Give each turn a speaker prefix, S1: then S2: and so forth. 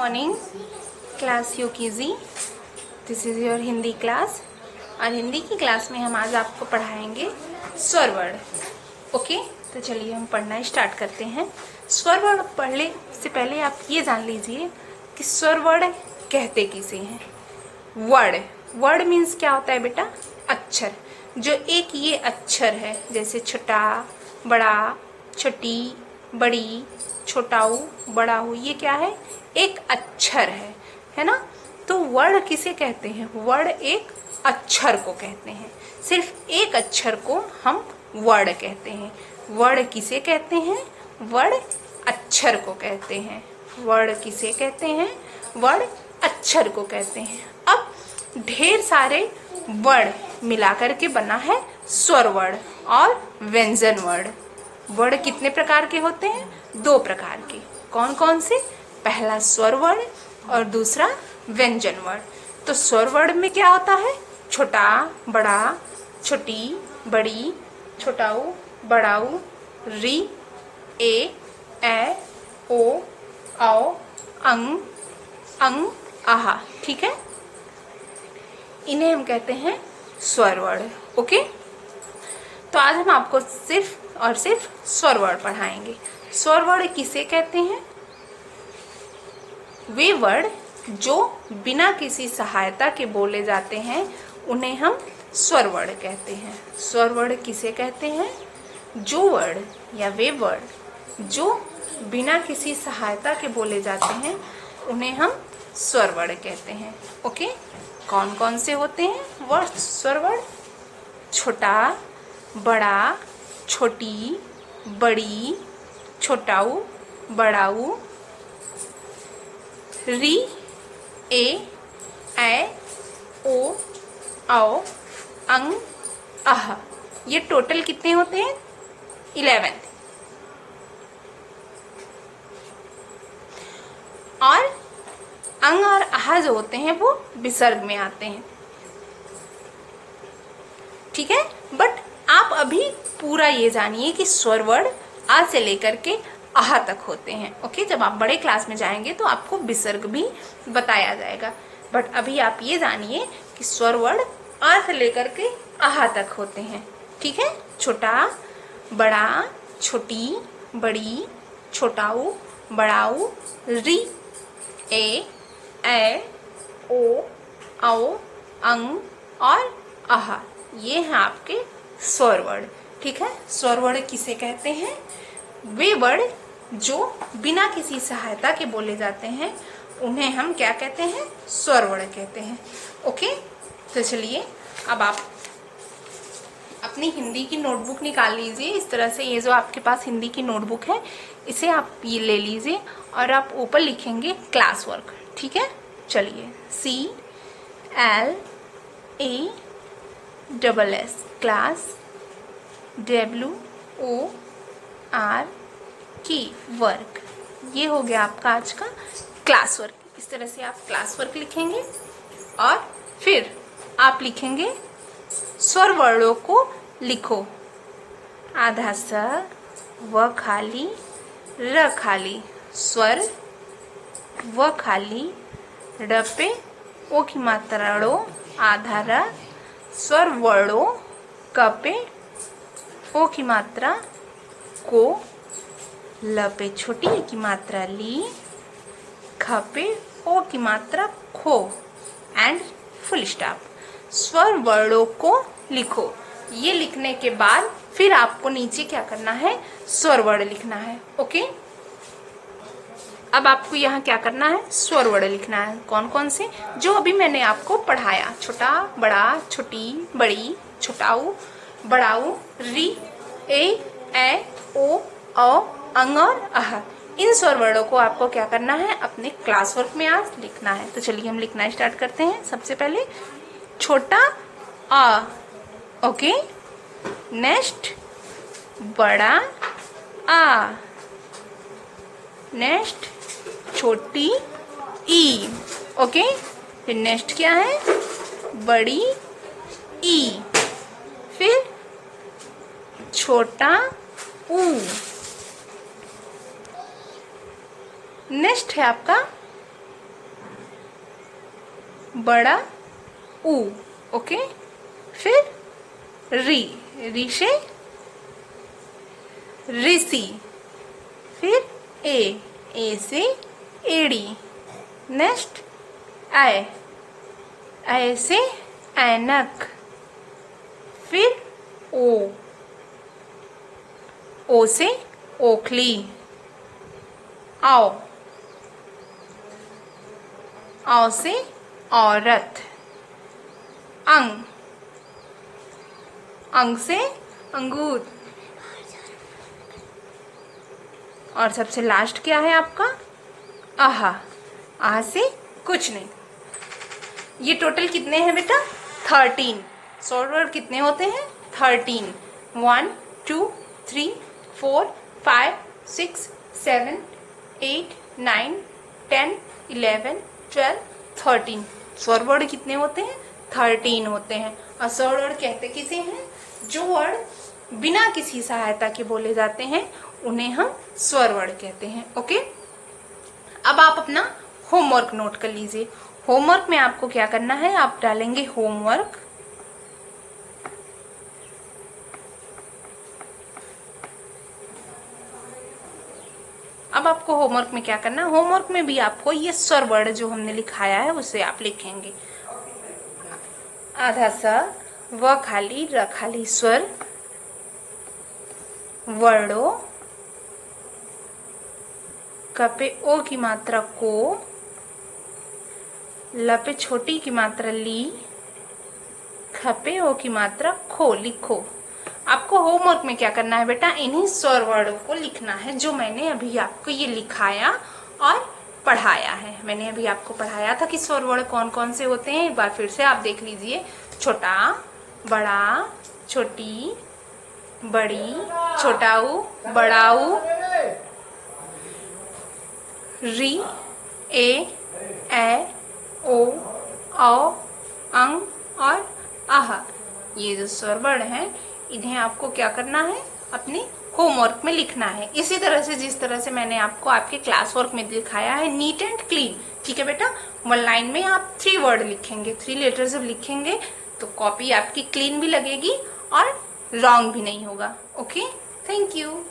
S1: morning, class UKG. This is your Hindi class. और हिंदी की class में हम आज आपको पढ़ाएंगे स्वर वर्ड। ओके, तो चलिए हम पढ़ना स्टार्ट करते हैं। स्वर वर्ड पढ़ने से पहले आप ये जान लीजिए कि स्वर वर्ड कहते किसे हैं। वर्ड मीन्स क्या होता है बेटा? अक्षर। जो एक ये अक्षर है, जैसे छोटा, बड़ा, छोटी, बड़ी, छोटाऊ, बड़ाऊ, ये क्या है? एक अक्षर है ना? तो वर्ड किसे कहते हैं? वर्ड एक अक्षर को कहते हैं। सिर्फ एक अक्षर को हम वर्ड कहते हैं। वर्ड किसे कहते हैं? वर्ड अक्षर को कहते हैं। वर्ड किसे कहते हैं? वर्ड अक्षर को कहते हैं। अब ढेर सारे वर्ड मिलाकर के बना है स्वर वर्ड और व्यंजन वर्ड। वर्ड कितने प्रकार के होते हैं? 2 प्रकार के। कौन कौन से? पहला स्वर वर्ड और दूसरा व्यंजन वर्ड। तो स्वर वर्ड में क्या होता है? छोटा, बड़ा, छोटी, बड़ी, छोटाऊ, बड़ाऊ, री, ए, ओ, औ, अंग, आहा। ठीक है, इन्हें हम कहते हैं स्वर वर्ड। ओके, तो आज हम आपको सिर्फ और सिर्फ स्वर वर्ड पढ़ाएंगे। स्वर वर्ड किसे कहते हैं? वे वर्ड जो बिना किसी सहायता के बोले जाते हैं उन्हें हम स्वर वर्ड कहते हैं। स्वर वर्ड किसे कहते हैं? जो वर्ड या वे वर्ड जो बिना किसी सहायता के बोले जाते हैं उन्हें हम स्वर वर्ड कहते हैं। ओके, कौन कौन से होते हैं वर्ड? स्वर वर्ड छोटा, बड़ा, छोटी, बड़ी, छोटाऊ, बड़ाऊ, री, ए, ओ, औ, अंग, आह। ये टोटल कितने होते हैं? 11। और अंग और आह जो होते हैं वो विसर्ग में आते हैं। ठीक है, बट आप अभी पूरा ये जानिए कि स्वर वर्ड आ से लेकर के आहा तक होते हैं। ओके, जब आप बड़े क्लास में जाएंगे तो आपको विसर्ग भी बताया जाएगा। बट अभी आप ये जानिए कि स्वर वर्ड आ से लेकर के आहा तक होते हैं। ठीक है, छोटा, बड़ा, छोटी, बड़ी, छोटाऊ, बड़ाऊ, री, ए, ओ, औ, अंग और आहा। ये हैं आपके स्वर वर्ड। ठीक है, स्वर वर्ड किसे कहते हैं? वे वर्ड जो बिना किसी सहायता के बोले जाते हैं उन्हें हम क्या कहते हैं? स्वर वर्ड कहते हैं। ओके, तो चलिए अब आप अपनी हिंदी की नोटबुक निकाल लीजिए। इस तरह से ये जो आपके पास हिंदी की नोटबुक है इसे आप ये ले लीजिए और आप ऊपर लिखेंगे क्लास वर्क। ठीक है, चलिए CLASS क्लास, WORK वर्क। ये हो गया आपका आज का क्लास वर्क। इस तरह से आप क्लास वर्क लिखेंगे और फिर आप लिखेंगे स्वर वर्डों को लिखो। आधा स, व खाली, र खाली, स्वर, व खाली, र पे ओ की मात्रा ड़ो, आधा र, स्वर वर्डो, क पे ओ की मात्रा को, ल पे छोटी ई की मात्रा ली, ख पे ओ की मात्रा खो एंड फुल स्टॉप। स्वर वर्डों को लिखो। ये लिखने के बाद फिर आपको नीचे क्या करना है? स्वर वर्ड लिखना है। ओके, अब आपको यहाँ क्या करना है? स्वर वर्ड लिखना है। कौन कौन से? जो अभी मैंने आपको पढ़ाया। छोटा, बड़ा, छोटी, बड़ी, छोटाऊ, बड़ाऊ, री, ए, ओ, अंग और आह। इन स्वर वर्डों को आपको क्या करना है? अपने क्लास वर्क में आज लिखना है। तो चलिए हम लिखना स्टार्ट करते हैं। सबसे पहले छोटा आ, ओके, नेक्स्ट बड़ा आ, नेक्स्ट छोटी ई, ओके, फिर नेक्स्ट क्या है? बड़ी ई, फिर छोटा ऊ, नेक्स्ट है आपका बड़ा ऊ, ओके। फिर री से ऋषि, फिर ए से एड़ी। नेक्स्ट ऐ से ऐनक। फिर ओ से ओखली। औ से औरत। अंग से अंगूर। और सबसे लास्ट क्या है आपका? आहा से कुछ नहीं। ये टोटल कितने हैं बेटा? 13। शॉर्ट वर्ड कितने होते हैं? 13। 1 2 3 4 5 6 7 8 9 10 11 12 13। शॉर्ट वर्ड कितने होते हैं? 13 होते हैं। और शॉर्ट वर्ड कहते किसे हैं? जो वर्ड बिना किसी सहायता के बोले जाते हैं उन्हें हम स्वर वर्ड कहते हैं। ओके, अब आप अपना होमवर्क नोट कर लीजिए। होमवर्क में आपको क्या करना है? आप डालेंगे होमवर्क। अब आपको होमवर्क में क्या करना है? होमवर्क में भी आपको ये स्वर वर्ड जो हमने लिखाया है उसे आप लिखेंगे। आधा सा, व खाली, र खाली स्वर, वर्डो, कपे ओ की मात्रा को, लपे छोटी की मात्रा ली, खपे ओ की मात्रा खो। लिखो। आपको होमवर्क में क्या करना है बेटा? इन्हीं स्वर वर्डों को लिखना है जो मैंने अभी आपको ये लिखाया और पढ़ाया है। मैंने अभी आपको पढ़ाया था कि स्वर वर्ड कौन कौन से होते हैं। एक बार फिर से आप देख लीजिए। छोटा, बड़ा, छोटी, बड़ी, छोटाऊ, बड़ाऊ, री, ए, ओ, अंग और आह। ये जो स्वर वर्ड हैं इन्हें आपको क्या करना है? अपने होमवर्क में लिखना है। इसी तरह से जिस तरह से मैंने आपको आपके क्लास वर्क में दिखाया है, नीट एंड क्लीन। ठीक है बेटा, 1 लाइन में आप 3 वर्ड लिखेंगे, 3 लेटर जब लिखेंगे तो कॉपी आपकी क्लीन भी लगेगी और रॉन्ग भी नहीं होगा। Okay, thank you.